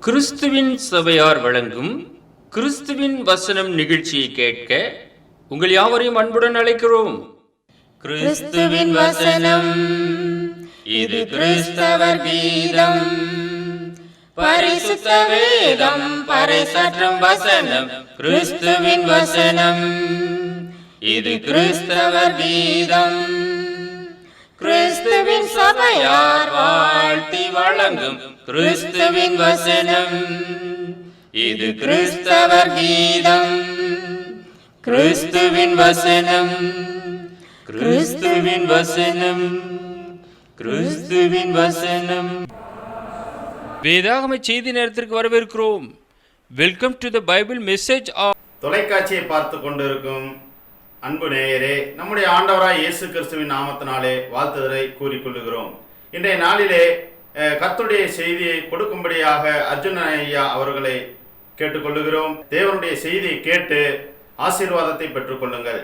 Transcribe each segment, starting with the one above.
கிறிஸ்துவின் சபையார் வழங்கும் கிறிஸ்துவின் வசனம் நிகழ்ச்சியை கேட்க உங்கள் யாவரையும் அன்புடன் அழைக்கிறோம். கிறிஸ்துவின் வசனம், இது கிறிஸ்தவர் கீதம். பரிசுத்த வேதம் பறைசாற்றும் வசனம், கிறிஸ்துவின் வசனம், இது கிறிஸ்தவர் கீதம். கிறிஸ்துவின் சபையார் வாழ்த்தி வழங்கும் கிறிஸ்துவின் வசனம், இது கிறிஸ்தவர் கீதம். கிறிஸ்துவின் வசனம், கிறிஸ்துவின் வசனம், கிறிஸ்துவின் வசனம். வேதாகம செய்தி நேரத்திற்கு வரவேற்கிறோம். Welcome to the Bible message. தொலைக்காட்சியை பார்த்து கொண்டிருக்கும் அன்பு நேயரே, நம்முடைய ஆண்டவராய் இயேசு கிறிஸ்துவின் நாமத்தினாலே வாழ்த்துதலை கூறிக்கொள்ளுகிறோம். இன்றைய நாளிலே கர்த்தருடைய செய்தியை கொடுக்கும்படியாக அர்ஜுன ஐயா அவர்களை கேட்டுக்கொள்ளுகிறோம். தேவனுடைய செய்தியை கேட்டு ஆசீர்வாதத்தை பெற்றுக்கொள்ளுங்கள்.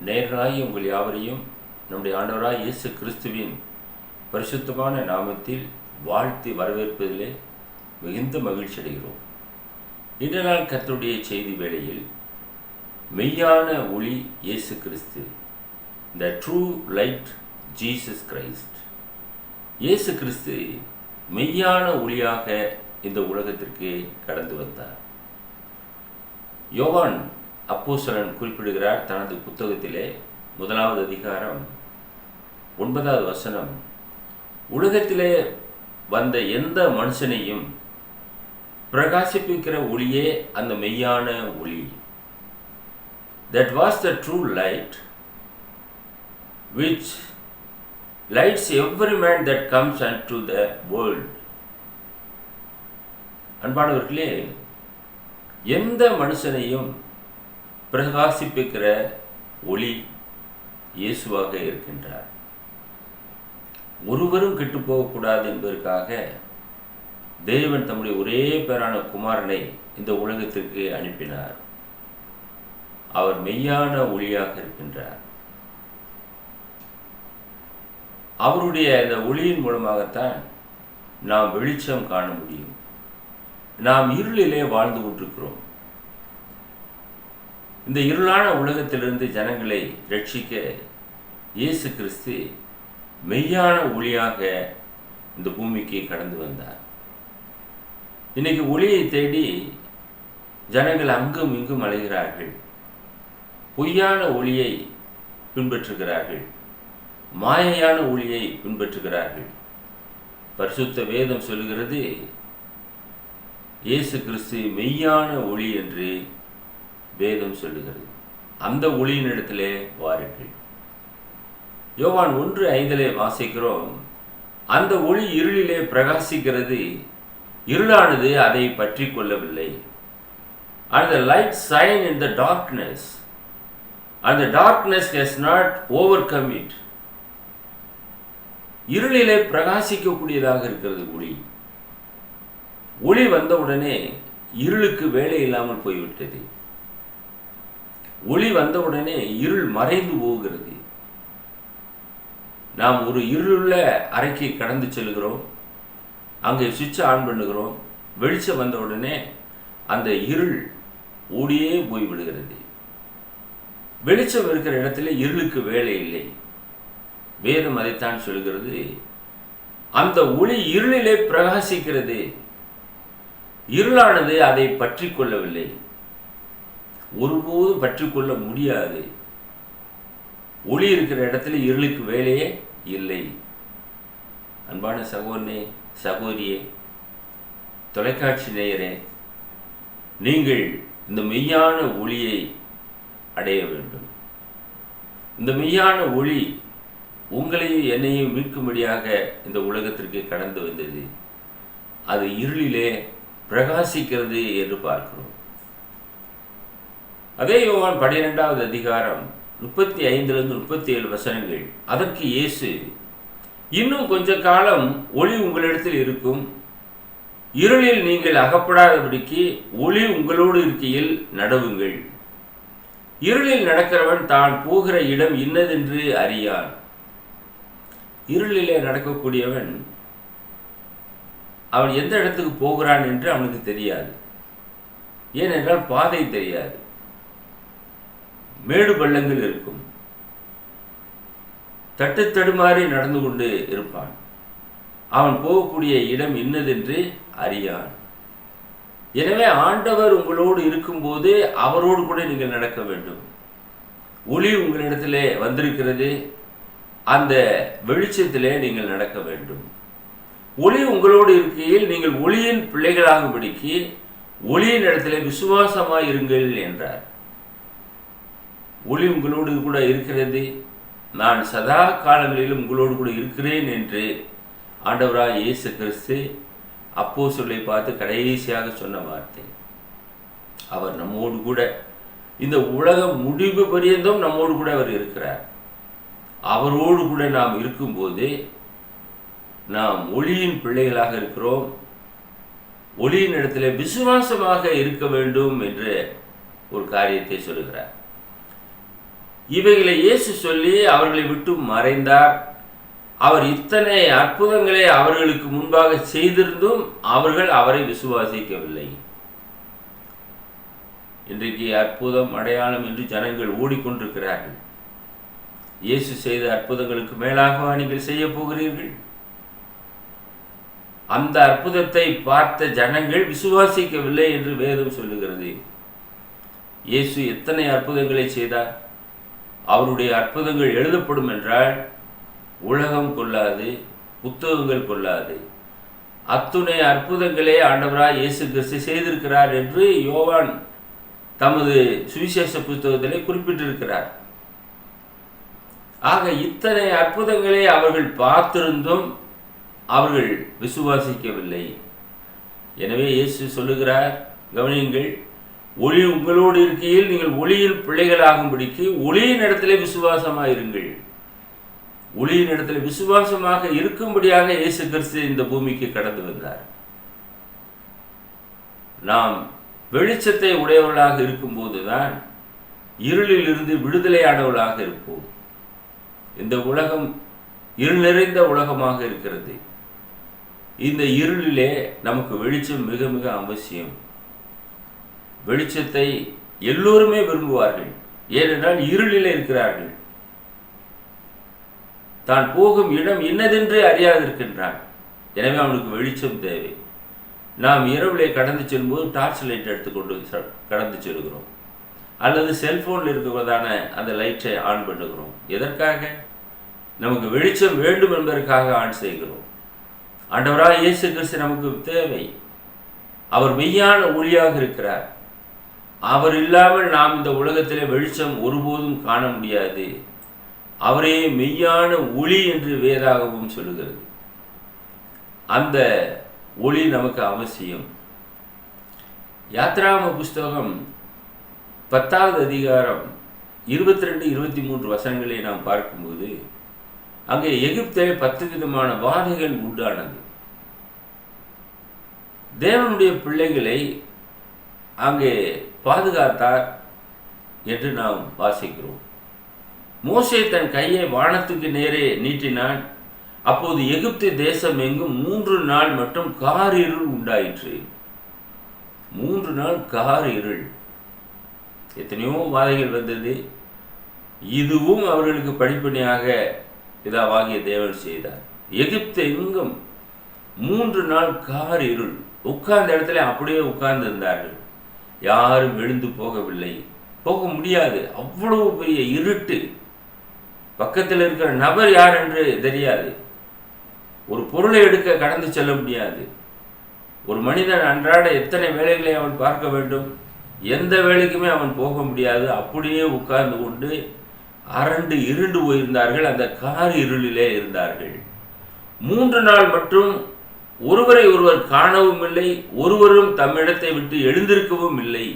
நேயர்களாகிய உங்கள் யாவரையும் நம்முடைய ஆண்டவராய் இயேசு கிறிஸ்துவின் பரிசுத்தமான நாமத்தில் வாழ்த்தி வரவேற்பதிலே மிகுந்த மகிழ்ச்சி அடைகிறோம். இன்று நாள் கர்த்தருடைய செய்தி வேளையில் மெய்யான ஒளி Yesu Kristhu, the true light Jesus Christ. Yesu Kristhu மெய்யான ஒளியாக இந்த உலகத்திற்கு கடந்து வந்தார். யோவான் அப்போஸ்தலன் குறிப்பிடுகிறார் தனது புத்தகத்திலே 1வது அதிகாரம் 9வது வசனம், உலகத்திலே வந்த எந்த மனுஷனையும் பிரகாசிப்பிக்கிற ஒளியே அந்த மெய்யான ஒளி. That was the true light which lights every man that comes unto the world. அன்பானவர்களே, எந்த மனுஷனையும் பிரகாசிப்பிக்கிற ஒளி இயேசுவாக இருக்கின்றார். ஒருவரும் கெட்டு போகக்கூடாது என்பதற்காக தேவன் தம்முடைய ஒரே பேரான குமாரனை இந்த உலகத்திற்கு அனுப்பினார். அவர் மெய்யான ஒளியாக இருக்கின்றார். அவருடைய இந்த ஒளியின் மூலமாகத்தான் நாம் வெளிச்சம் காண முடியும். நாம் இருளிலே வாழ்ந்து கொண்டிருக்கிறோம். இந்த இருளான உலகத்திலிருந்து ஜனங்களை ரட்சிக்க இயேசு கிறிஸ்து மெய்யான ஒளியாக இந்த பூமிக்கு கடந்து வந்தார். இன்னைக்கு ஒளியை தேடி ஜனங்கள் அங்கும் இங்கும் அலைகிறார்கள். பொய்யான ஒளியை பின்பற்றுகிறார்கள். மாயையான ஒளியை பின்பற்றுகிறார்கள். பரிசுத்த வேதம் சொல்கிறது, இயேசு கிறிஸ்து மெய்யான ஒளி என்று வேதம் சொல்லுகிறது. அந்த ஒளியினிடத்திலே வாருங்கள். யோவான் 1:5 வாசிக்கிறோம், அந்த ஒளி இருளிலே பிரகாசிக்கிறது, இருளானது அதை பற்றி கொள்ளவில்லை. And the light shine in the darkness, and the darkness has not overcome it. இருளிலே பிரகாசிக்கக்கூடியதாக இருக்கிறது ஒளி. ஒளி வந்தவுடனே இருளுக்கு வேலை இல்லாமல் போய்விட்டது. ஒளி வந்தவுடனே இருள் மறைந்து போகிறது. நாம் ஒரு இருளுள்ள அறைக்கு கடந்து செல்கிறோம். அங்கே சுவிட்சை ஆன் பண்ணுகிறோம். வெளிச்சம் வந்தவுடனே அந்த இருள் ஓடியே போய்விடுகிறது. வெளிச்சம் இருக்கிற இடத்துல இருளுக்கு வேலை இல்லை. வேதம் அதைத்தான் சொல்கிறது. அந்த ஒளி இருளிலே பிரகாசிக்கிறது, இருளானது அதை பற்றி கொள்ளவில்லை. ஒருபோதும் பற்றி கொள்ள முடியாது. ஒளி இருக்கிற இடத்துல இருளுக்கு வேலையே இல்லை. அன்பான சகோதரனே, சகோதரியே, தொலைக்காட்சி நேயரே, நீங்கள் இந்த மெய்யான ஒளியை அடைய வேண்டும். இந்த மெய்யான ஒளி உங்களையும் என்னையும் மீட்கும்படியாக இந்த உலகத்திற்கு கடந்து வந்தது. அது இருளிலே பிரகாசிக்கிறது என்று பார்க்கிறோம். அதே யோவான் 12வது அதிகாரம் 35-37 வசனங்கள். அதற்கு இயேசு, இன்னும் கொஞ்ச காலம் ஒளி உங்களிடத்தில் இருக்கும், இருளில் நீங்கள் அகப்படாதபடிக்கு ஒளி உங்களோடு இருக்கையில் நடவுங்கள். இருளில் நடக்கிறவன் தான் போகிற இடம் இன்னதென்று அறியான். இருளிலே நடக்கக்கூடியவன் அவன் எந்த இடத்துக்கு போகிறான் என்று அவனுக்கு தெரியாது. ஏனென்றால் பாதை தெரியாது, மேடு பள்ளங்கள் இருக்கும், தட்டு தடுமாறி நடந்து கொண்டு இருப்பான். அவன் போகக்கூடிய இடம் இன்னதென்று அறியான். எனவே ஆண்டவர் உங்களோடு இருக்கும்போது அவரோடு கூட நீங்கள் நடக்க வேண்டும். ஒளி உங்களிடத்திலே வந்திருக்கிறது, அந்த வெளிச்சத்திலே நீங்கள் நடக்க வேண்டும். ஒளி உங்களோடு இருக்கையில் நீங்கள் ஒளியின் பிள்ளைகளாகும்படிக்கு ஒளியின் இடத்திலே விசுவாசமாய் இருங்கள் என்றார். ஒளி உங்களோடு கூட இருக்கிறது, நான் சதா காலங்களிலும் உங்களோடு கூட இருக்கிறேன் என்று ஆண்டவராய் இயேசு கிறிஸ்து அப்போஸ்தலரை பார்த்து கடைசியாக சொன்ன வார்த்தை. அவர் நம்மோடு கூட இந்த உலகம் முடிவு பரியந்தம் நம்மோடு கூட அவர் இருக்கிறார். அவரோடு கூட நாம் இருக்கும்போது நாம் ஒளியின் பிள்ளைகளாக இருக்கிறோம். ஒளியின் இடத்துல விசுவாசமாக இருக்க வேண்டும் என்று ஒரு காரியத்தை சொல்லுகிறார். இவைகளை இயேசு சொல்லி அவர்களை விட்டு மறைந்தார். அவர் இத்தனை அற்புதங்களை அவர்களுக்கு முன்பாக செய்திருந்தும் அவர்கள் அவரை விசுவாசிக்கவில்லை. இன்றைக்கு அற்புதம் அடையாளம் என்று ஜனங்கள் ஓடிக்கொண்டிருக்கிறார்கள். இயேசு செய்த அற்புதங்களுக்கு மேலாகவா நீங்கள் செய்ய போகிறீர்கள்? அந்த அற்புதத்தை பார்த்த ஜனங்கள் விசுவாசிக்கவில்லை என்று வேதம் சொல்லுகிறது. இயேசு எத்தனை அற்புதங்களை செய்தார்? அவருடைய அற்புதங்கள் எழுதப்படும் என்றால் உலகம் கொள்ளாது, புத்தகங்கள் கொள்ளாது. அத்துணை அற்புதங்களே ஆண்டவராய் இயேசு கிறிஸ்து செய்திருக்கிறார் என்று யோவான் தமது சுவிசேஷ புத்தகத்திலே குறிப்பிட்டிருக்கிறார். ஆக இத்தனை அற்புதங்களை அவர்கள் பார்த்திருந்தும் அவர்கள் விசுவாசிக்கவில்லை. எனவே இயேசு சொல்லுகிறார், கவனியுங்கள், ஒளி உங்களோடு இருக்கையில் நீங்கள் ஒளியின் பிள்ளைகளாகும்படிக்கு ஒளியின் இடத்திலே விசுவாசமாயிருங்கள். ஒளியின் இடத்துல விசுவாசமாக இருக்கும்படியாக இயேசு கிறிஸ்து இந்த பூமிக்கு கடந்து வந்தார். நாம் வெளிச்சத்தை உடையவர்களாக இருக்கும்போதுதான் இருளில் இருந்து விடுதலையானவர்களாக இருப்போம். இந்த உலகம் இருள் நிறைந்த உலகமாக இருக்கிறது. இந்த இருளிலே நமக்கு வெளிச்சம் மிக மிக அவசியம். வெளிச்சத்தை எல்லோருமே விரும்புவார்கள், ஏனென்றால் இருளிலே இருக்கிறார்கள். தான் போகும் இடம் என்னதென்று அறியாதிருக்கின்றான். எனவே அவனுக்கு வெளிச்சம் தேவை. நாம் இரவிலே கடந்து செல்லும்போது டார்ச் லைட் எடுத்துக்கொண்டு கடந்து செல்கிறோம், அல்லது செல்போனில் இருக்கிறதான அந்த லைட்டை ஆன் பண்ணுகிறோம். எதற்காக? நமக்கு வெளிச்சம் வேண்டும் என்பதற்காக ஆன் செய்கிறோம். ஆண்டவராய் இயேசு கிறிஸ்து நமக்கு தேவை. அவர் மெய்யான ஒளியாக இருக்கிறார். அவர் இல்லாமல் நாம் இந்த உலகத்திலே வெளிச்சம் ஒருபோதும் காண முடியாது. அவரே மெய்யான ஒளி என்று வேதாகமும் சொல்லுகிறது. அந்த ஒளி நமக்கு அவசியம். யாத்ராம புஸ்தகம் 10வது அதிகாரம் 22-23 வசனங்களை நாம் பார்க்கும்போது அங்கே எகிப்திலே 10 விதமான வாதைகள் உண்டானது. தேவனுடைய பிள்ளைகளை அங்கே பாதுகாத்தார் என்று நாம் வாசிக்கிறோம். மோசே தன் கையை வானத்துக்கு நேரே நீட்டினான். அப்போது எகிப்து தேசம் எங்கும் 3 நாள் மட்டும் காரிருள் உண்டாயிற்று. 3 நாள் காரிருள். எத்தனையோ வாதைகள் வந்தது. இதுவும் அவர்களுக்கு படிப்படியாக பிதாவாகிய தேவன் செய்தார். எகிப்து எங்கும் 3 நாள் காரிருள். உட்கார்ந்த இடத்துல அப்படியே உட்கார்ந்து இருந்தார்கள். யாரும் எழுந்து போகவில்லை, போக முடியாது. அவ்வளவு பெரிய இருட்டு. பக்கத்தில் இருக்கிற நபர் யார் என்று தெரியாது. ஒரு பொருளை எடுக்க கடந்து செல்ல முடியாது. ஒரு மனிதன் அன்றாட எத்தனை வேலைகளை அவன் பார்க்க வேண்டும், எந்த வேலைக்குமே அவன் போக முடியாது. அப்படியே உட்கார்ந்து கொண்டு அரண்டு இருண்டு போயிருந்தார்கள். அந்த கார் இருளிலே இருந்தார்கள். 3 நாள் மட்டும் ஒருவரை ஒருவர் காணவும் இல்லை, ஒருவரும் தம்மிடத்தை விட்டு எழுந்திருக்கவும் இல்லை.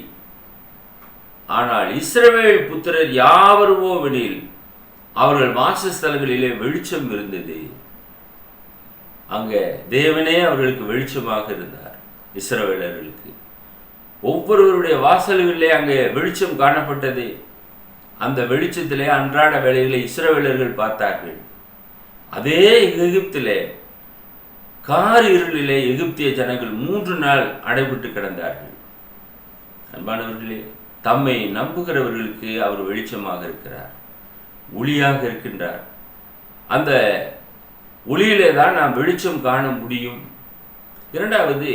ஆனால் இஸ்ரவேல் புத்திரர் யாவருமோவெனில் அவர்கள் வாசஸ்தலங்களிலே வெளிச்சம் இருந்தது. அங்கே தேவனே அவர்களுக்கு வெளிச்சமாக இருந்தார். இஸ்ரவேலர்களுக்கு ஒவ்வொருவருடைய வாசல்களிலே அங்கே வெளிச்சம் காணப்பட்டது. அந்த வெளிச்சத்திலே அன்றாட வேலைகளை இஸ்ரவேலர்கள் பார்த்தார்கள். அதே எகிப்திலே கார் இருளிலே எகிப்திய ஜனங்கள் 3 நாள் அடைபட்டு கிடந்தார்கள். அன்பானவர்களே, தம்மை நம்புகிறவர்களுக்கு அவர் வெளிச்சமாக இருக்கிறார், ஒளியாக இருக்கின்றார். அந்த ஒளியிலே தான் நாம் வெளிச்சம் காண முடியும். இரண்டாவது,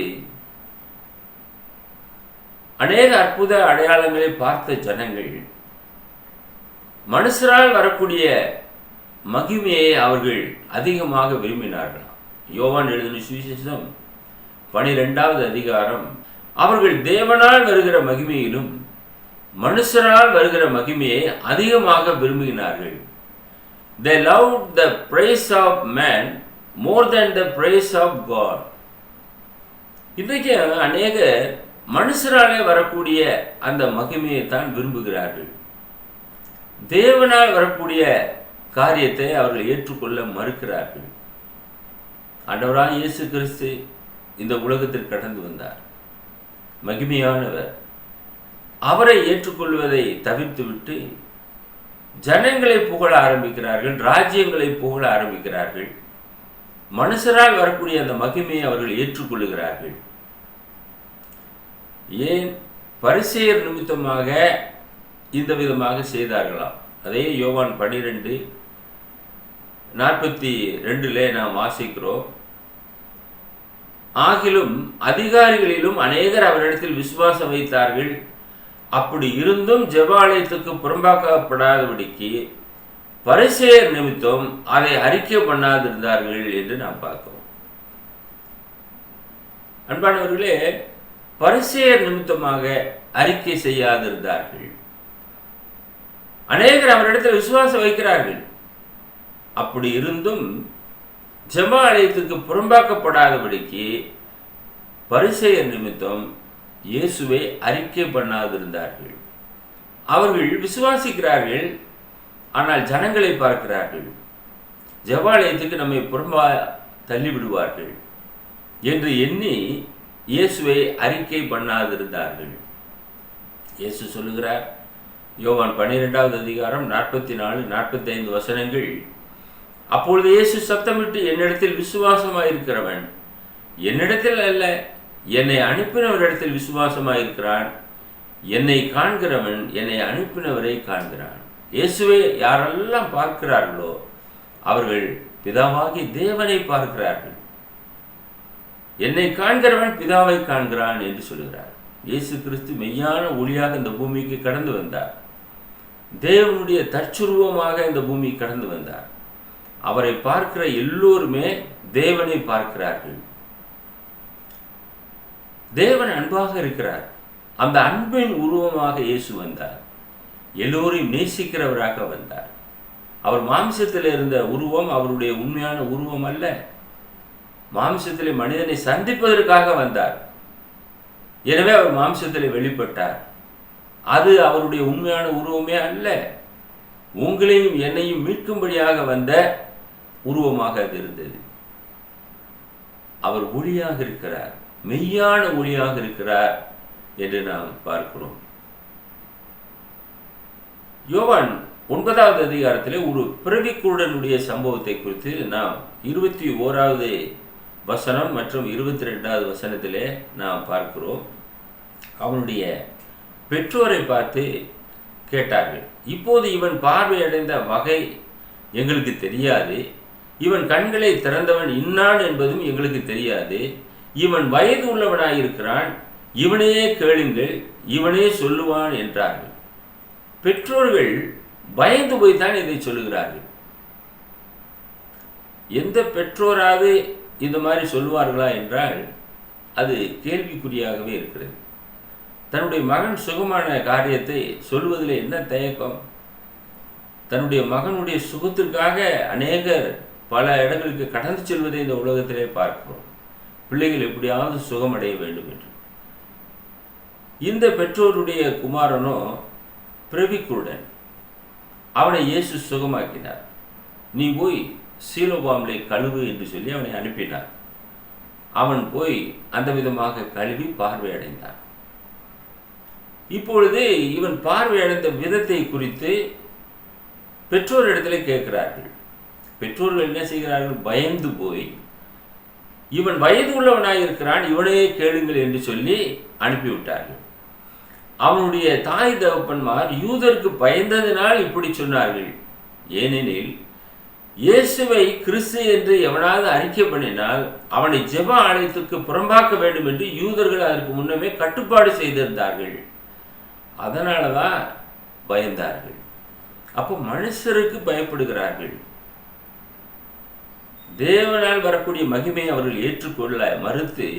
அநேக அற்புத அடையாளங்களை பார்த்த ஜனங்கள் மனுஷரால் வரக்கூடிய மகிமையை அவர்கள் அதிகமாக விரும்பினார்கள். யோவான் எழுதின சுவிசேஷம் 12வது அதிகாரம், அவர்கள் தேவனால் வருகிற மகிமையிலும் மனுஷரால் வருகிற மகிமையை அதிகமாக விரும்பினார்கள். They loved the praise of man more than the praise of God. இன்றைக்கு அநேக மனுஷராலே வரக்கூடிய அந்த மகிமையை தான் விரும்புகிறார்கள். தேவனால் வரக்கூடிய காரியத்தை அவர்கள் ஏற்றுக்கொள்ள மறுக்கிறார்கள். ஆண்டவராகிய இயேசு கிறிஸ்து இந்த உலகத்தில் கடந்து வந்தார், மகிமையானவர். அவரை ஏற்றுக்கொள்வதை தவிர்த்துவிட்டு ஜனங்களை புகழ ஆரம்பிக்கிறார்கள், ராஜ்யங்களை புகழ ஆரம்பிக்கிறார்கள். மனுஷரால் வரக்கூடிய அந்த மகிமையை அவர்கள் ஏற்றுக்கொள்ளுகிறார்கள். ஏன்? பரிசேயர் நிமித்தமாக இந்த விதமாக செய்தார்களாம். அதே யோவான் 12:42 நாம் வாசிக்கிறோம். ஆகிலும் அதிகாரிகளிலும் அநேகர் அவரிடத்தில் விசுவாசம் வைத்தார்கள். அப்படி இருந்தும் ஜெபாலயத்துக்கு புறம்பாக்கப்படாதபடிக்கு பரிசேயர் நிமித்தம் அதை அறிக்கை பண்ணாதிருந்தார்கள் என்று நாம் பார்க்கிறோம். அன்பானவர்களே, பரிசேயர் நிமித்தமாக அறிக்கை செய்யாதிருந்தார்கள். அநேகர் அவரிடத்தில் விசுவாசம் வைக்கிறார்கள். அப்படி இருந்தும் ஜெபாலயத்துக்கு புறம்பாக்கப்படாதபடிக்கு பரிசேயர் நிமித்தம் இயேசுவை அறிக்கை பண்ணாதிருந்தார்கள். அவர்கள் விசுவாசிக்கிறார்கள், ஆனால் ஜனங்களை பார்க்கிறார்கள். ஜெபாலயத்துக்கு நம்மை புறம்பா தள்ளிவிடுவார்கள் என்று எண்ணி இயேசுவை அறிக்கை பண்ணாதிருந்தார்கள். இயேசு சொல்லுகிறார், யோவான் 12வது அதிகாரம் 44-45 வசனங்கள், அப்பொழுது இயேசு சத்தமிட்டு, என்னிடத்தில் விசுவாசமாயிருக்கிறவன் என்னிடத்தில் அல்ல, என்னை அனுப்பினவரிடத்தில் விசுவாசமாயிருக்கிறான். என்னை காண்கிறவன் என்னை அனுப்பினவரை காண்கிறான். இயேசுவை யாரெல்லாம் பார்க்கிறார்களோ அவர்கள் பிதாவாகி தேவனை பார்க்கிறார்கள். என்னை காண்கிறவன் பிதாவை காண்கிறான் என்று சொல்கிறார். இயேசு கிறிஸ்து மெய்யான ஒளியாக இந்த பூமிக்கு கடந்து வந்தார். தேவனுடைய தற்சுருவமாக இந்த பூமிக்கு கடந்து வந்தார். அவரை பார்க்கிற எல்லோருமே தேவனை பார்க்கிறார்கள். தேவன் அன்பாக இருக்கிறார். அந்த அன்பின் உருவமாக இயேசு வந்தார். எல்லோரையும் நேசிக்கிறவராக வந்தார். அவர் மாம்சத்தில் இருந்த உருவம் அவருடைய உண்மையான உருவம் அல்ல. மாம்சத்திலே மனிதனை சந்திப்பதற்காக வந்தார். எனவே அவர் மாம்சத்திலே வெளிப்பட்டார். அது அவருடைய உண்மையான உருவமே அல்ல. உங்களையும் என்னையும் மீட்கும்படியாக வந்த உருவமாக அது இருந்தது. அவர் ஒளியாக இருக்கிறார், மெய்யான ஒளியாக இருக்கிறார் என்று நாம் பார்க்கிறோம். யோவான் 9வது அதிகாரத்திலே ஒரு பிறவிக்குருடனுடைய சம்பவத்தை குறித்து நாம் 21வது வசனம் மற்றும் 22வது வசனத்திலே நாம் பார்க்கிறோம். அவனுடைய பெற்றோரை பார்த்து கேட்டார்கள், இப்போது இவன் பார்வையடைந்த வகை எங்களுக்கு தெரியாது, இவன் கண்களை திறந்தவன் இன்னான் என்பதும் எங்களுக்கு தெரியாது, இவன் வயது உள்ளவனாயிருக்கிறான், இவனையே கேளுங்கள், இவனே சொல்லுவான் என்றார்கள். பெற்றோர்கள் பயந்து போய்தான் இதை சொல்லுகிறார்கள். எந்த பெற்றோராவது இந்த மாதிரி சொல்லுவார்களா என்றால் அது கேள்விக்குறியாகவே இருக்கிறது. தன்னுடைய மகன் சுகமான காரியத்தை சொல்வதில் என்ன தயக்கம்? தன்னுடைய மகனுடைய சுகத்திற்காக அநேகர் பல இடங்களுக்கு கடந்து செல்வதை இந்த உலகத்திலே பார்க்கிறோம். பிள்ளைகள் எப்படியாவது சுகமடைய வேண்டும் என்று. இந்த பெற்றோருடைய குமாரனோ பிறவிக்குருடன். அவனை இயேசு சுகமாக்கினார். நீ போய் சீலோபாமிலே கழுவு என்று சொல்லி அவனை அனுப்பினார். அவன் போய் அந்த விதமாக கழுவி பார்வையடைந்தான். இப்பொழுது இவன் பார்வையடைந்த விதத்தை குறித்து பெற்றோரிடத்தில் கேட்கிறார்கள். பெற்றோர்கள் என்ன செய்கிறார்கள்? பயந்து போய் இவன் வயது உள்ளவனாயிருக்கிறான், இவனையே கேளுங்கள் என்று சொல்லி அனுப்பிவிட்டார்கள். அவனுடைய தாய் தகப்பன்மார் யூதருக்கு பயந்ததினால் இப்படி சொன்னார்கள். ஏனெனில் இயேசுவை கிறிஸ்து என்று எவனாவது அறிக்கை பண்ணினால் அவனை ஜெப ஆலயத்துக்கு புறம்பாக்க வேண்டும் என்று யூதர்கள் அதற்கு முன்னமே கட்டுப்பாடு செய்திருந்தார்கள். அதனால தான் பயந்தார்கள். அப்போ மனுஷருக்கு பயப்படுகிறார்கள். தேவனால் வரக்கூடிய மகிமையை அவர்கள் ஏற்றுக்கொள்ள மறுத்து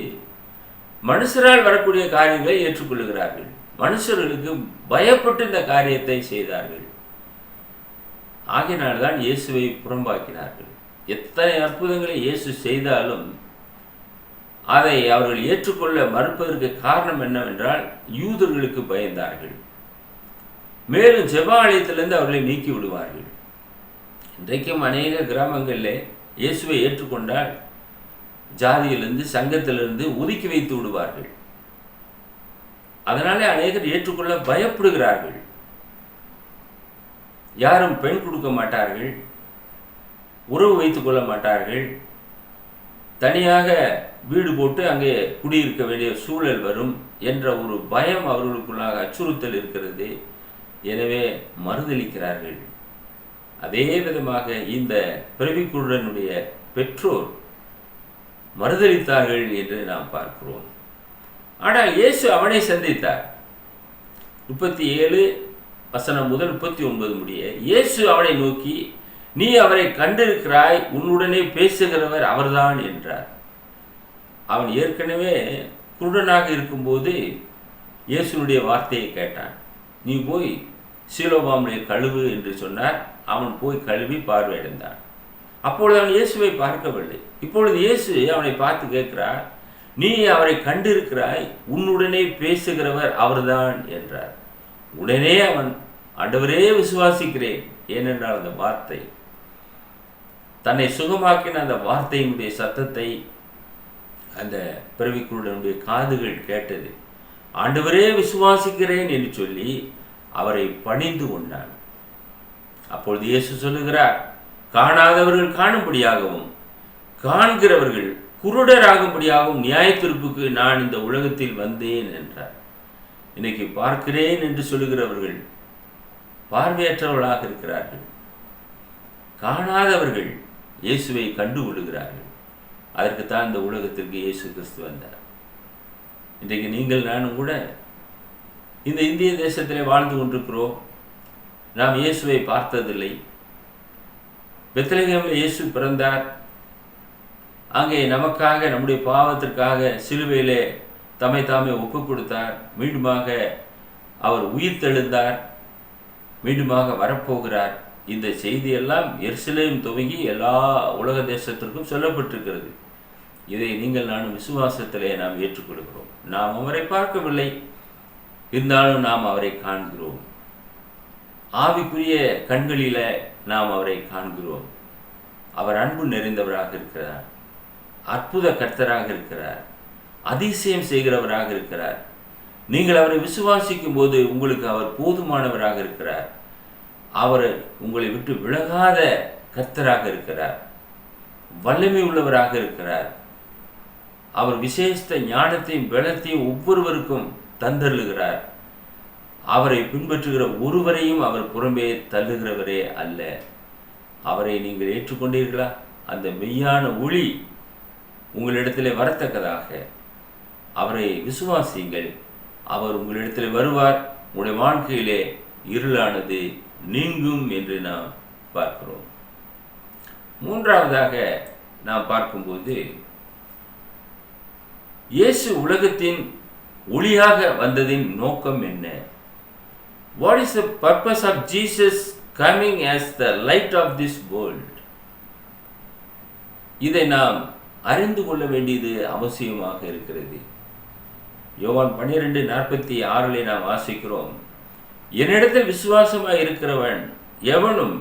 மனுஷரால் வரக்கூடிய காரியங்களை ஏற்றுக்கொள்ளுகிறார்கள். மனுஷர்களுக்கு பயப்பட்டு இந்த காரியத்தை செய்தார்கள். ஆகையினால்தான் இயேசுவை புறம்பாக்கினார்கள். எத்தனை அற்புதங்களை இயேசு செய்தாலும் அதை அவர்கள் ஏற்றுக்கொள்ள மறுப்பதற்கு காரணம் என்னவென்றால் யூதர்களுக்கு பயந்தார்கள். மேலும் ஜெப ஆலயத்திலிருந்து அவர்களை நீக்கி விடுவார்கள். இன்றைக்கும் அநேக கிராமங்களில் இயேசுவை ஏற்றுக்கொண்டால் ஜாதியிலிருந்து சங்கத்திலிருந்து ஒதுக்கி வைத்து விடுவார்கள். அதனாலே அநேகர் ஏற்றுக்கொள்ள பயப்படுகிறார்கள். யாரும் பெண் கொடுக்க மாட்டார்கள், உறவு வைத்துக் கொள்ள மாட்டார்கள், தனியாக வீடு போட்டு அங்கே குடியிருக்க வேண்டிய சூழல் வரும் என்ற ஒரு பயம் அவர்களுக்குள்ளாக அச்சுறுத்தல் இருக்கிறது. எனவே மறுதளிக்கிறார்கள். அதே விதமாக இந்த பிறவிக்குருடனுடைய பெற்றோர் மறுதளித்தார்கள் என்று நாம் பார்க்கிறோம். ஆனால் இயேசு அவனை சந்தித்தார். 37 வசனம் முதல் 39 முடிய இயேசு அவனை நோக்கி, நீ அவரை கண்டிருக்கிறாய், உன்னுடனே பேசுகிறவர் அவர்தான் என்றார். அவன் ஏற்கனவே குருடனாக இருக்கும்போது இயேசுனுடைய வார்த்தையை கேட்டான். நீ போய் சீலோவாமிலே கழுவு என்று சொன்னார். அவன் போய் கழுவி பார்வையடைந்தான். அப்பொழுது அவன் இயேசுவை பார்க்கவில்லை. இப்பொழுது இயேசு அவனை பார்த்து கேட்கிறார், நீ அவரை கண்டிருக்கிறாய், உன்னுடனே பேசுகிறவர் அவர்தான் என்றார். உடனே அவன், ஆண்டவரே விசுவாசிக்கிறேன். ஏனென்றால் அந்த வார்த்தை, தன்னை சுகமாக்கின அந்த வார்த்தையினுடைய சத்தத்தை அந்த பிறவிக்குருடனுடைய காதுகள் கேட்டது. ஆண்டவரே விசுவாசிக்கிறேன் என்று சொல்லி அவரை பணிந்து கொண்டான். அப்பொழுது இயேசு சொல்லுகிறார், காணாதவர்கள் காணும்படியாகவும் காண்கிறவர்கள் குருடராகும்படியாகவும் நியாய தீர்ப்புக்கு நான் இந்த உலகத்தில் வந்தேன் என்றார். இன்னைக்கு பார்க்கிறேன் என்று சொல்லுகிறவர்கள் பார்வையற்றவர்களாக இருக்கிறார்கள். காணாதவர்கள் இயேசுவை கண்டு கொள்ளுகிறார்கள். அதற்குத்தான் இந்த உலகத்திற்கு இயேசு கிறிஸ்து வந்தார். இன்றைக்கு நீங்கள் நானும் கூட இந்த இந்திய தேசத்திலே வாழ்ந்து கொண்டிருக்கிறோம். நாம் இயேசுவை பார்த்ததில்லை. பெத்லகேமில் இயேசு பிறந்தார். அங்கே நமக்காக, நம்முடைய பாவத்திற்காக சிலுவையிலே தம்மை தாமே ஒப்பு கொடுத்தார். மீண்டுமாக அவர் உயிர் தெழுந்தார். மீண்டுமாக வரப்போகிறார். இந்த செய்தியெல்லாம் எருசலேம் துவங்கி எல்லா உலக தேசத்திற்கும் சொல்லப்பட்டிருக்கிறது. இதை நீங்கள் நானும் விசுவாசத்திலே நாம் ஏற்றுக்கொள்கிறோம். நாம் அவரை பார்க்கவில்லை, இருந்தாலும் நாம் அவரை காண்கிறோம். ஆவிக்குரிய கண்களில நாம் அவரை காண்கிறோம். அவர் அன்பு நிறைந்தவராக இருக்கிறார், அற்புத கர்த்தராக இருக்கிறார், அதிசயம் செய்கிறவராக இருக்கிறார். நீங்கள் அவரை விசுவாசிக்கும் போது உங்களுக்கு அவர் போதுமானவராக இருக்கிறார். அவர் உங்களை விட்டு விலகாத கர்த்தராக இருக்கிறார், வல்லமை உள்ளவராக இருக்கிறார். அவர் விசேஷ ஞானத்தையும் பலத்தையும் ஒவ்வொருவருக்கும் தந்தருளுகிறார். அவரை பின்பற்றுகிற ஒருவரையும் அவர் புறம்பே தள்ளுகிறவரே அல்ல. அவரை நீங்கள் ஏற்றுக்கொண்டீர்களா? அந்த மெய்யான ஒளி உங்களிடத்தில் வரத்தக்கதாக அவரை விசுவாசியுங்கள். அவர் உங்களிடத்தில் வருவார். உங்களுடைய வாழ்க்கையிலே இருளானது நீங்கும் என்று நாம் பார்க்கிறோம். மூன்றாவதாக நாம் பார்க்கும்போது, இயேசு உலகத்தின் ஒளியாக வந்ததின் நோக்கம் என்ன? What is the purpose of Jesus coming as the light of this world? இதை நாம் அறிந்து கொள்ள வேண்டியது அவசியமாக இருக்கிறது. யோவான் 12:46 நாம் வாசிக்கிறோம், என்னிடத்தில் விசுவாசமாய் இருக்கிறவன் எவனும்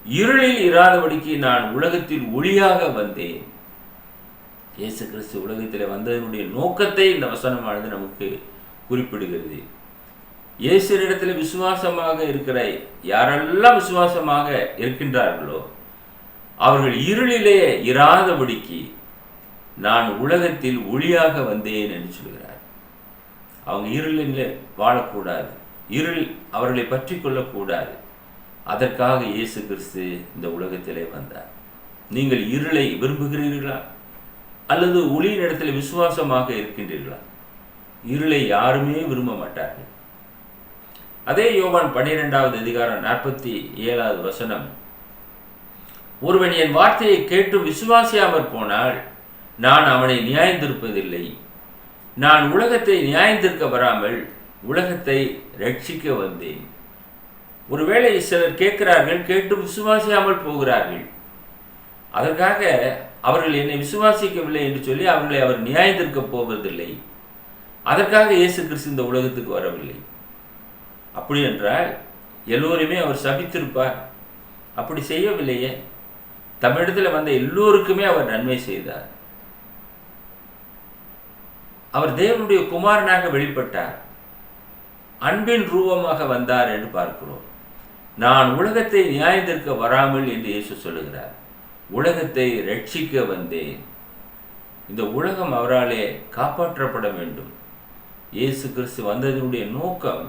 இருளில் இராதபடிக்கு நான் உலகத்தில் ஒளியாக வந்தேன். இயேசு கிறிஸ்து உலகத்தில் வந்ததனுடைய நோக்கத்தை இந்த வசனமானது நமக்கு குறிப்பிடுகிறது. இயேசுவினிடத்தில் விசுவாசமாக இருக்கிற யாரெல்லாம் விசுவாசமாக இருக்கின்றார்களோ அவர்கள் இருளிலே இராதபடிக்கு நான் உலகத்தில் ஒளியாக வந்தேன் என்று சொல்கிறார். அவங்க இருளில் வாழக்கூடாது, இருள் அவர்களை பற்றி கொள்ளக்கூடாது. அதற்காக இயேசு கிறிஸ்து இந்த உலகத்திலே வந்தார். நீங்கள் இருளை விரும்புகிறீர்களா அல்லது ஒளியின் இடத்துல விசுவாசமாக இருக்கின்றீர்களா? இருளை யாருமே விரும்ப மாட்டார்கள். அதே யோவான் 12வது அதிகாரம் 47வது வசனம், ஒருவன் என் வார்த்தையை கேட்டு விசுவாசியாமற் போனால் நான் அவனை நியாயந்திருப்பதில்லை. நான் உலகத்தை நியாயந்திருக்க வராமல் உலகத்தை ரட்சிக்க வந்தேன். ஒருவேளை சிலர் கேட்கிறார்கள், கேட்டு விசுவாசியாமல் போகிறார்கள். அதற்காக அவர்கள் என்னை விசுவாசிக்கவில்லை என்று சொல்லி அவர்களை அவர் நியாயந்திருக்க போவதில்லை. அதற்காக இயேசு கிறிஸ்து இந்த உலகத்துக்கு வரவில்லை. அப்படி என்றால் எல்லோருமே அவர் சபித்திருப்பார். அப்படி செய்யவில்லையே. தமிழகத்தில் வந்த எல்லோருக்குமே அவர் நன்மை செய்தார். அவர் தேவனுடைய குமாரனாக வெளிப்பட்டார், அன்பின் ரூபமாக வந்தார் என்று பார்க்கிறோம். நான் உலகத்தை நியாயந்திருக்க வராமல் என்று இயேசு சொல்லுகிறார். உலகத்தை ரட்சிக்க வந்தேன். இந்த உலகம் அவராலே காப்பாற்றப்பட வேண்டும். இயேசு கிறிஸ்து வந்ததனுடைய நோக்கம்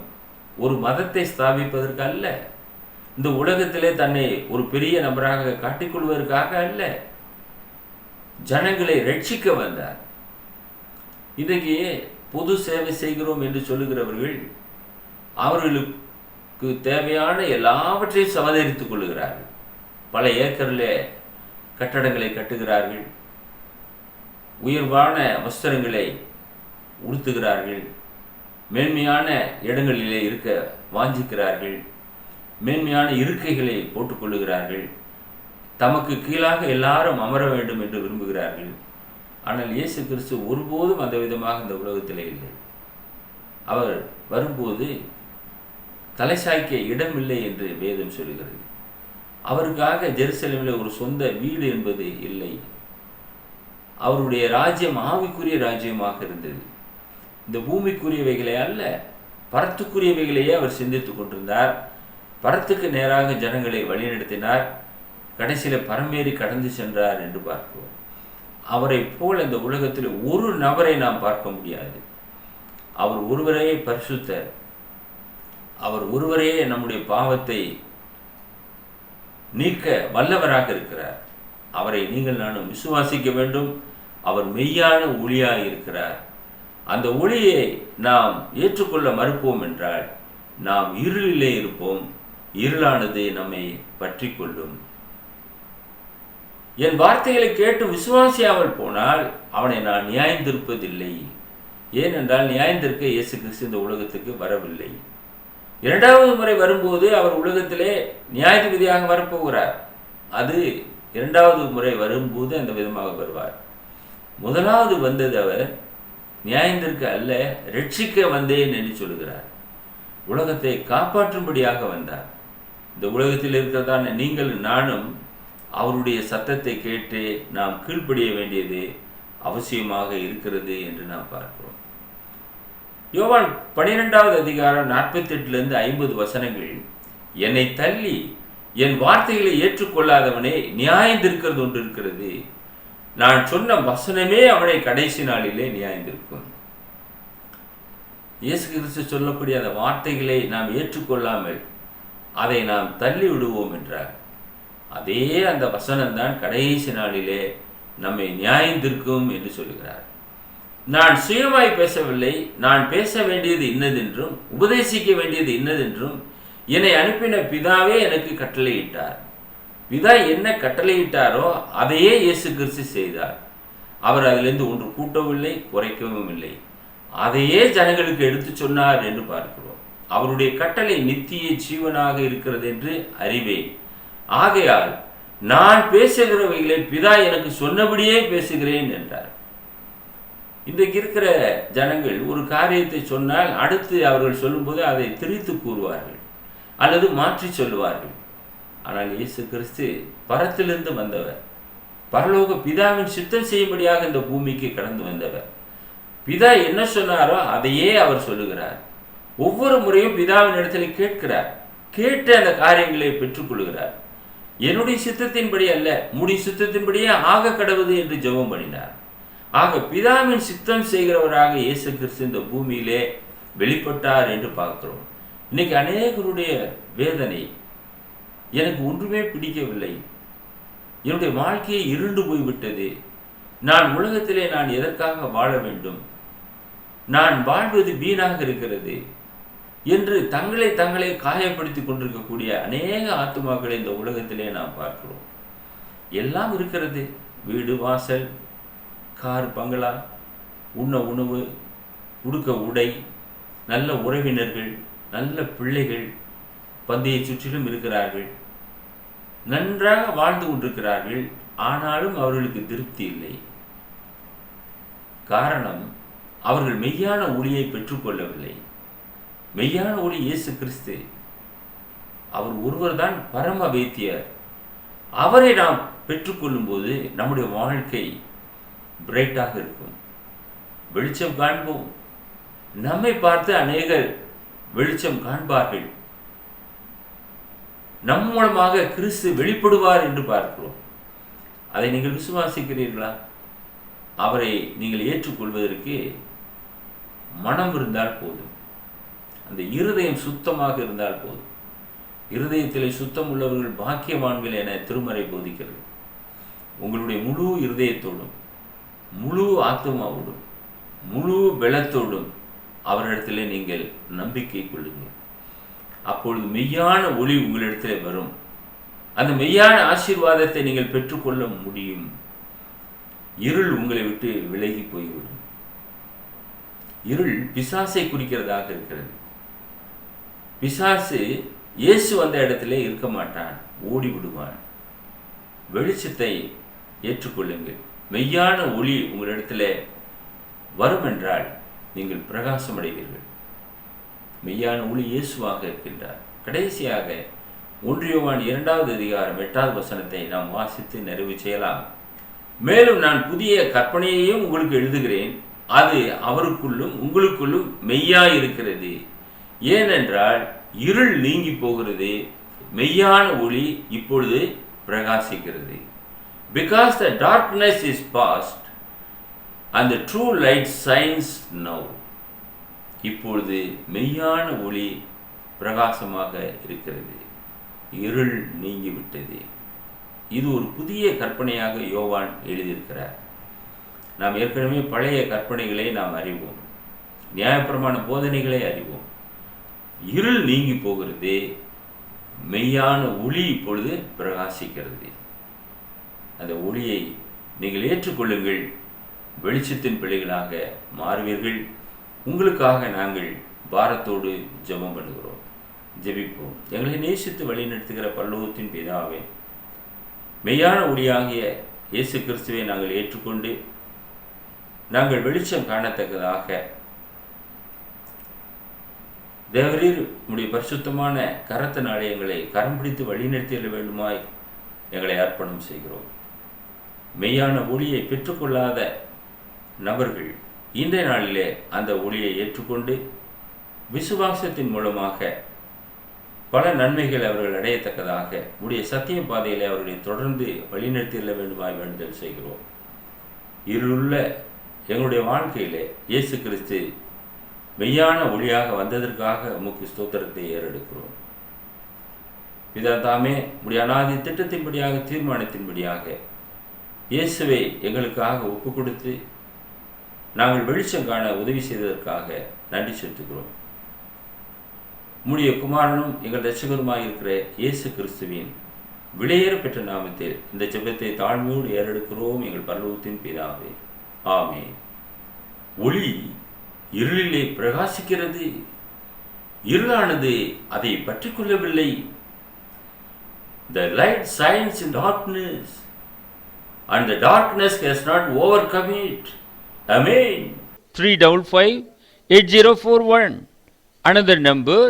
ஒரு மதத்தை ஸ்தாபிப்பதற்கு அல்ல, இந்த உலகத்திலே தன்னை ஒரு பெரிய நபராக காட்டிக்கொள்வதற்காக அல்ல, ஜனங்களை ரட்சிக்க வந்தார். இன்றைக்கு பொது சேவை செய்கிறோம் என்று சொல்லுகிறவர்கள் அவர்களுக்கு தேவையான எல்லாவற்றையும் சமதரித்துக் கொள்ளுகிறார்கள். பல ஏக்கரில் கட்டடங்களை கட்டுகிறார்கள், உயர்வான வஸ்திரங்களை உடுத்துகிறார்கள், மேன்மையான இடங்களிலே இருக்க வாஞ்சிக்கிறார்கள், மேன்மையான இருக்கைகளை போட்டுக்கொள்ளுகிறார்கள், தமக்கு கீழாக எல்லாரும் அமர வேண்டும் என்று விரும்புகிறார்கள். ஆனால் இயேசு கிறிஸ்து ஒருபோதும் அந்த விதமாக இந்த உலகத்திலே இல்லை. அவர் வரும்போது தலை சாய்க்க இடமில்லை என்று வேதம் சொல்கிறது. அவருக்காக ஜெருசலேமில் ஒரு சொந்த வீடு என்பது இல்லை. அவருடைய ராஜ்யம் ஆவிக்குரிய ராஜ்யமாக இருந்தது. இந்த பூமிக்குரியவைகளே அல்ல, பரத்துக்குரியவைகளையே அவர் சிந்தித்துக் கொண்டிருந்தார். பரத்துக்கு நேராக ஜனங்களை வழிநடத்தினார். கடைசியில் பரமேறி கடந்து சென்றார் என்று பார்க்கிறோம். அவரை போல் இந்த உலகத்தில் ஒரு நபரை நாம் பார்க்க முடியாது. அவர் ஒருவரே பரிசுத்தர். அவர் ஒருவரே நம்முடைய பாவத்தை நீக்க வல்லவராக இருக்கிறார். அவரை நீங்கள் நானும் விசுவாசிக்க வேண்டும். அவர் மெய்யான ஒளியாக இருக்கிறார். அந்த ஒளியை நாம் ஏற்றுக்கொள்ள மறுப்போம் என்றால் நாம் இருளிலே இருப்போம். இருளானது நம்மை பற்றி கொள்ளும். என் வார்த்தைகளை கேட்டு விசுவாசியாமல் போனால் அவனை நான் நியாயந்திருப்பதில்லை. ஏனென்றால் நியாயந்திருக்க இயேசு கிறிஸ்து இந்த உலகத்துக்கு வரவில்லை. இரண்டாவது முறை வரும்போது அவர் உலகத்திலே நியாயாதிபதியாக வரப்போகிறார். அது இரண்டாவது முறை வரும்போது அந்த விதமாக வருவார். முதலாவது வந்தது அவர் நியாயந்திருக்க அல்ல, ரட்சிக்க வந்தேன் என்று சொல்கிறார். உலகத்தை காப்பாற்றும்படியாக வந்தார். இந்த உலகத்தில் இருக்கிறதான நீங்கள் நானும் அவருடைய சத்தத்தை கேட்டு நாம் கீழ்ப்படிய வேண்டியது அவசியமாக இருக்கிறது என்று நாம் பார்க்கிறோம். யோவான் 12வது அதிகாரம் 48லிருந்து 50 வசனங்கள், என்னை தள்ளி என் வார்த்தைகளை ஏற்றுக்கொள்ளாதவனே நியாயந்திருக்கிறது ஒன்று இருக்கிறது. நான் சொன்ன வசனமே அவனை கடைசி நாளிலே நியாயந்திருக்கும். இயேசு கிறிஸ்து சொல்லக்கூடிய அந்த வார்த்தைகளை நாம் ஏற்றுக்கொள்ளாமல் அதை நாம் தள்ளி விடுவோம் என்றார். அதே அந்த வசனம்தான் கடைசி நாளிலே நம்மை நியாயந்திருக்கும் என்று சொல்கிறார். நான் சுயமாய் பேசவில்லை, நான் பேச வேண்டியது இன்னதென்றும் உபதேசிக்க வேண்டியது இன்னதென்றும் என்னை அனுப்பின பிதாவே எனக்கு கட்டளையிட்டார். பிதா என்ன கட்டளையிட்டாரோ அதையே இயேசு கிறிஸ்து செய்தார். அவர் அதிலிருந்து ஒன்று கூட்டவில்லை, குறைக்கவும் இல்லை. அதையே ஜனங்களுக்கு எடுத்து சொன்னார் என்று பார்க்கிறோம். அவருடைய கட்டளை நித்திய ஜீவனாக இருக்கிறது என்று அறிவேன். ஆகையால் நான் பேசுகிறவைகளை பிதா எனக்கு சொன்னபடியே பேசுகிறேன் என்றார். இன்றைக்கு இருக்கிற ஜனங்கள் ஒரு காரியத்தை சொன்னால் அடுத்து அவர்கள் சொல்லும்போது அதை திரித்து கூறுவார்கள் அல்லது மாற்றி சொல்லுவார்கள். ஆனால் இயேசு கிறிஸ்து பரத்திலிருந்து வந்தவர், பரலோக பிதாவின் சித்தம் செய்யும்படியாக இந்த பூமிக்கு கடந்து வந்தவர். பிதா என்ன சொன்னாரோ அதையே அவர் சொல்லுகிறார். ஒவ்வொரு முறையும் பிதாவின் இடத்துல கேட்கிறார், கேட்டு அந்த காரியங்களை பெற்றுக்கொள்கிறார். என்னுடைய சித்தத்தின்படி அல்ல, உம்முடைய சித்தத்தின்படியே ஆக கடவுது என்று ஜெபம் பண்ணினார். ஆக பிதாவின் சித்தம் செய்கிறவராக இயேசு கிறிஸ்து இந்த பூமியிலே வெளிப்பட்டார் என்று பார்க்கிறோம். இன்னைக்கு அநேகருடைய வேதனை, எனக்கு ஒன்றுமே பிடிக்கவில்லை, என்னுடைய வாழ்க்கையை இருண்டு போய்விட்டது, நான் உலகத்திலே நான் எதற்காக வாழ வேண்டும், நான் வாழ்வது வீணாக இருக்கிறது என்று தங்களை காயப்படுத்தி கொண்டிருக்கக்கூடிய அநேக ஆத்துமாக்களை இந்த உலகத்திலே நாம் பார்க்கிறோம். எல்லாம் இருக்கிறது, வீடு வாசல், கார் பங்களா, உண்ண உணவு, உடுக்க உடை, நல்ல உறவினர்கள், நல்ல பிள்ளைகள் பந்தியை சுற்றிலும் இருக்கிறார்கள், நன்றாக வாழ்ந்து கொண்டிருக்கிறார்கள். ஆனாலும் அவர்களுக்கு திருப்தி இல்லை. காரணம், அவர்கள் மெய்யான ஒளியை பெற்றுக்கொள்ளவில்லை. மெய்யான ஒளி இயேசு கிறிஸ்து, அவர் ஒருவர் தான் பரம வைத்தியர். அவரை நாம் பெற்றுக்கொள்ளும் போது நம்முடைய வாழ்க்கை பிரைட்டாக இருக்கும், வெளிச்சம் காண்போம். நம்மை பார்த்து அநேகர் வெளிச்சம் காண்பார்கள். நம் மூலமாக கிறிஸ்து வெளிப்படுவார் என்று பார்க்கிறோம். அதை நீங்கள் விசுவாசிக்கிறீர்களா? அவரை நீங்கள் ஏற்றுக்கொள்வதற்கு மனம் இருந்தால் போதும், அந்த இருதயம் சுத்தமாக இருந்தால் போதும். இருதயத்திலே சுத்தம் உள்ளவர்கள் பாக்கியவான்கள் என திருமறை போதிக்கிறது. உங்களுடைய முழு இருதயத்தோடும், முழு ஆத்மாவோடும், முழு பலத்தோடும் அவரிடத்திலே நீங்கள் நம்பிக்கை கொள்ளுங்கள். அப்பொழுது மெய்யான ஒளி உங்களிடத்திலே வரும். அந்த மெய்யான ஆசீர்வாதத்தை நீங்கள் பெற்றுக்கொள்ள முடியும். இருள் உங்களை விட்டு விலகி போய்விடும். இருள் பிசாசை குறிக்கிறதாக இருக்கிறது. பிசாசு இயேசு வந்த இடத்திலே இருக்க மாட்டான், ஓடி விடுவான். வெளிச்சத்தை ஏற்றுக்கொள்ளுங்கள். மெய்யான ஒளி உங்களிடத்திலே வரும் என்றால் நீங்கள் பிரகாசம் அடைவீர்கள். மெய்யான ஒளி இயேசுவாக இருக்கின்றார். கடைசியாக 1 யோவான் 2வது அதிகாரம் 8வது வசனத்தை நாம் வாசித்து நிறைவு செய்யலாம். மேலும் நான் புதிய கற்பனையையும் உங்களுக்கு எழுதுகிறேன், அது அவருக்குள்ளும் உங்களுக்குள்ளும் மெய்யாய் இருக்கிறது. ஏனென்றால் இருள் நீங்கி போகிறது, மெய்யான ஒளி இப்பொழுது பிரகாசிக்கிறது. Because the darkness is past and the true light shines now. இப்பொழுது மெய்யான ஒளி பிரகாசமாக இருக்கிறது, இருள் நீங்கிவிட்டது. இது ஒரு புதிய கற்பனையாக யோவான் எழுதியிருக்கிறார். நாம் ஏற்கனவே பழைய கற்பனைகளை நாம் அறிவோம், நியாயப்பிரமாண போதனைகளை அறிவோம். இருள் நீங்கி போகிறது, மெய்யான ஒளி இப்பொழுது பிரகாசிக்கிறது. அந்த ஒளியை நீங்கள் ஏற்றுக்கொள்ளுங்கள், வெளிச்சத்தின் பிள்ளைகளாக மாறுவீர்கள். உங்களுக்காக நாங்கள் பாரத்தோடு ஜெபம் பண்ணுகிறோம். ஜெபிப்போம். எங்களை நேசித்து வழிநடத்துகிற பரலோகத்தின் பிதாவே, மெய்யான ஒளியாகிய இயேசு கிறிஸ்துவை நாங்கள் ஏற்றுக்கொண்டு நாங்கள் வெளிச்சம் காணத்தக்கதாக தேவரீர் உடைய பரிசுத்தமான கரத்தினாலே எங்களை கரம் பிடித்து வழிநடத்திட வேண்டுமாய் எங்களை அர்ப்பணம் செய்கிறோம். மெய்யான ஒளியை பெற்றுக்கொள்ளாத நபர்கள் இன்றைய நாளிலே அந்த ஒளியை ஏற்றுக்கொண்டு விசுவாசத்தின் மூலமாக பல நன்மைகள் அவர்கள் அடையத்தக்கதாக உடைய சத்திய பாதையிலே அவர்களை தொடர்ந்து வழிநடத்திட வேண்டுமாய் வேண்டுதல் செய்கிறோம். இருளுள்ள எங்களுடைய வாழ்க்கையிலே இயேசு கிறிஸ்து மெய்யான ஒளியாக வந்ததற்காக உமக்கு ஸ்தோத்திரத்தை ஏறெடுக்கிறோம். பிதா தாமே உடைய அநாதி திட்டத்தின்படியாக, தீர்மானத்தின்படியாக இயேசுவை எங்களுக்காக ஒப்பு கொடுத்து நாங்கள் வெளிச்சம் காண உதவி செய்ததற்காக நன்றி செலுத்துகிறோம். உம்முடைய குமாரனும் எங்கள் இரட்சகருமாய் இருக்கிற இயேசு கிறிஸ்துவின் விலையேற பெற்ற நாமத்தில் இந்த ஜெபத்தை தாழ்மையோடு ஏறெடுக்கிறோம் எங்கள் பரலோகத்தின் பிதாவே, ஆமென். ஒளி இருளிலே பிரகாசிக்கிறது, இருளானது அதை பற்றி கொள்ளவில்லை. The light shines in darkness and the darkness has not overcome it. Amen. 355-8041. Another number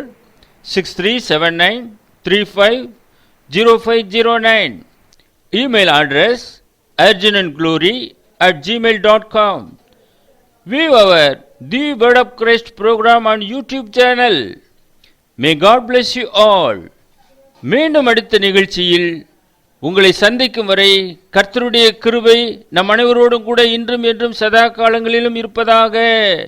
6379350509. Email address arjunandglory@gmail.com. View our The Word of Christ program on YouTube channel. May God bless you all. மீண்டும் அடுத்த நிகழ்ச்சியில் உங்களை சந்திக்கும் வரை கர்த்தருடைய கிருபை நம் அனைவரோடும் கூட இன்றும் என்றும் சதா காலங்களிலும் இருப்பதாக.